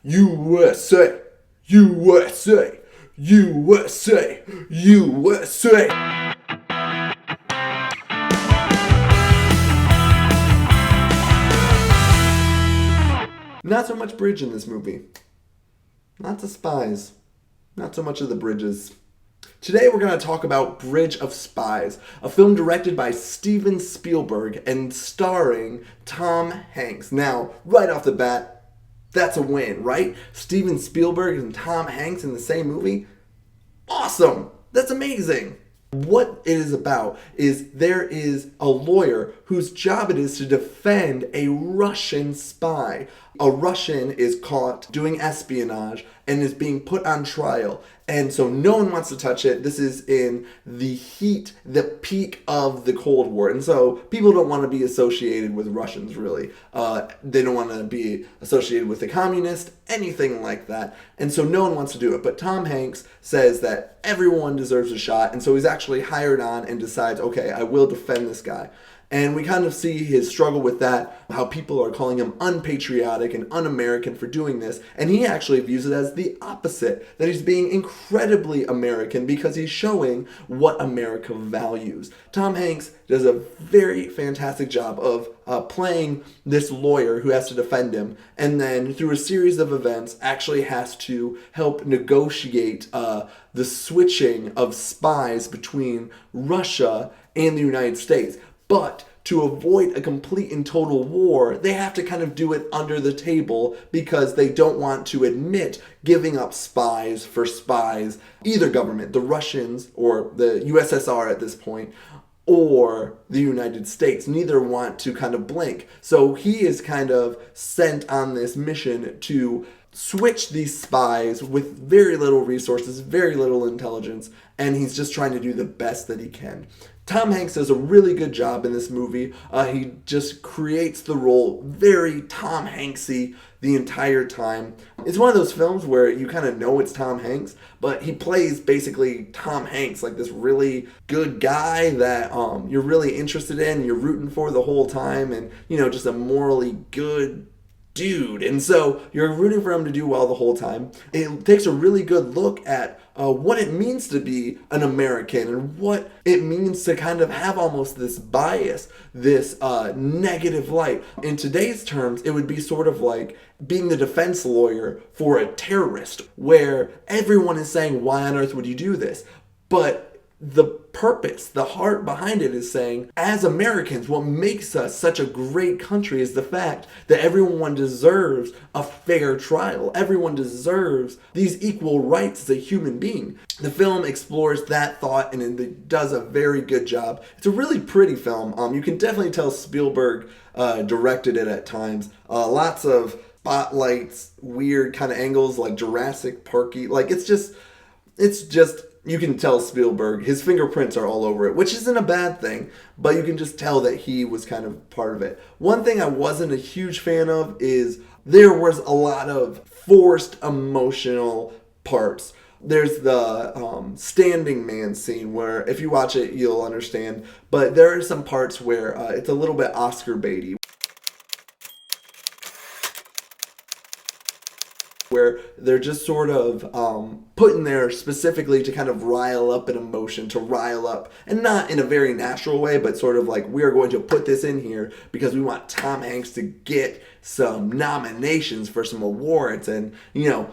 USA, USA, USA, USA. Not so much bridge in this movie. Not the Spies. Not so much of the bridges. Today we're going to talk about Bridge of Spies, a film directed by Steven Spielberg and starring Tom Hanks. Now, right off the bat, that's a win, right? Steven Spielberg and Tom Hanks in the same movie? Awesome! That's amazing! What it is about is there is a lawyer whose job it is to defend a Russian spy. A Russian is caught doing espionage and is being put on trial. And so no one wants to touch it. This is in the heat, the peak of the Cold War. And so people don't want to be associated with Russians, really. They don't want to be associated with the communists, anything like that. And so no one wants to do it. But Tom Hanks says that everyone deserves a shot. And so he's actually hired on and decides, okay, I will defend this guy. And we kind of see his struggle with that, how people are calling him unpatriotic and un-American for doing this. And he actually views it as the opposite, that he's being incredibly American because he's showing what America values. Tom Hanks does a very fantastic job of playing this lawyer who has to defend him, and then through a series of events actually has to help negotiate the switching of spies between Russia and the United States. But to avoid a complete and total war, they have to kind of do it under the table because they don't want to admit giving up spies for spies. Either government, the Russians or the USSR at this point, or the United States. Neither want to kind of blink. So he is kind of sent on this mission to switch these spies with very little resources, very little intelligence, and he's just trying to do the best that he can. Tom Hanks does a really good job in this movie. He just creates the role very Tom Hanksy the entire time. It's one of those films where you kind of know it's Tom Hanks, but he plays basically Tom Hanks, like this really good guy that you're really interested in, you're rooting for the whole time, and just a morally good dude. And so you're rooting for him to do well the whole time. It takes a really good look at what it means to be an American and what it means to kind of have almost this bias, this negative light. In today's terms, it would be sort of like being the defense lawyer for a terrorist, where everyone is saying, why on earth would you do this? But the purpose, the heart behind it is saying, as Americans, what makes us such a great country is the fact that everyone deserves a fair trial. Everyone deserves these equal rights as a human being. The film explores that thought and it does a very good job. It's a really pretty film. You can definitely tell Spielberg directed it at times. Lots of spotlights, weird kind of angles like Jurassic Parky. Like it's just you can tell Spielberg, his fingerprints are all over it, which isn't a bad thing, but you can just tell that he was kind of part of it. One thing I wasn't a huge fan of is there was a lot of forced emotional parts. There's the standing man scene where if you watch it, you'll understand, but there are some parts where it's a little bit Oscar baity, where they're just sort of put in there specifically to kind of rile up an emotion, to rile up, and not in a very natural way, but sort of like, we are going to put this in here because we want Tom Hanks to get some nominations for some awards, and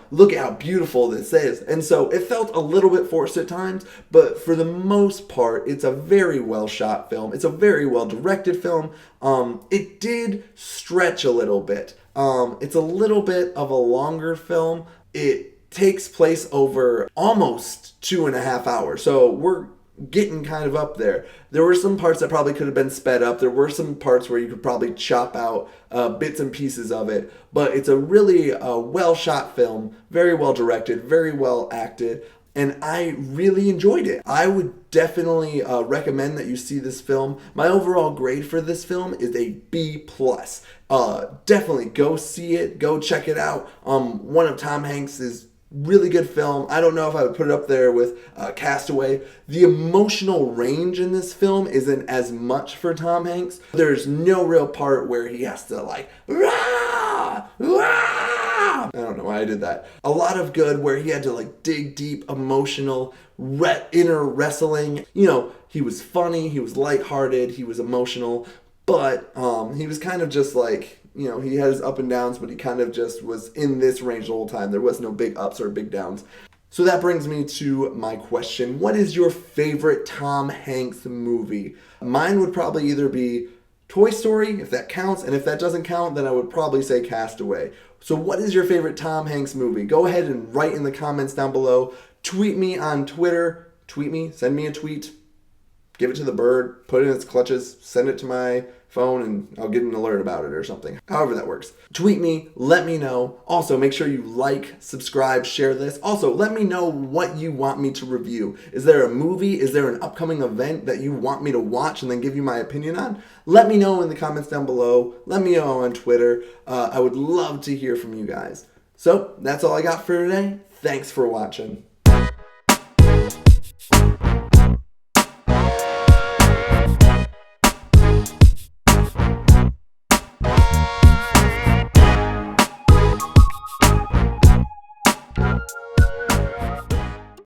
look at how beautiful this is. And so it felt a little bit forced at times, but for the most part, it's a very well shot film. It's a very well directed film. It did stretch a little bit. It's a little bit of a longer film. It takes place over almost 2.5 hours. So we're getting kind of up there. There were some parts that probably could have been sped up. There were some parts where you could probably chop out bits and pieces of it. But it's a really well shot film, very well directed, very well acted. And I really enjoyed it. I would definitely recommend that you see this film. My overall grade for this film is a B+. Definitely go see it. Go check it out. One of Tom Hanks' really good film. I don't know if I would put it up there with Castaway. The emotional range in this film isn't as much for Tom Hanks. There's no real part where he has to like, rah, rah, I don't know why I did that. A lot of good where he had to like dig deep, emotional, inner wrestling. You know, he was funny, he was lighthearted, he was emotional, but he was kind of just like, you know, he had his up and downs, but he kind of just was in this range the whole time. There was no big ups or big downs. So that brings me to my question. What is your favorite Tom Hanks movie? Mine would probably either be Toy Story, if that counts, and if that doesn't count, then I would probably say Castaway. So what is your favorite Tom Hanks movie? Go ahead and write in the comments down below. Tweet me on Twitter. Tweet me, send me a tweet. Give it to the bird, put it in its clutches, send it to my phone, and I'll get an alert about it or something. However that works. Tweet me, let me know. Also, make sure you like, subscribe, share this. Also, let me know what you want me to review. Is there a movie? Is there an upcoming event that you want me to watch and then give you my opinion on? Let me know in the comments down below. Let me know on Twitter. I would love to hear from you guys. So, that's all I got for today. Thanks for watching.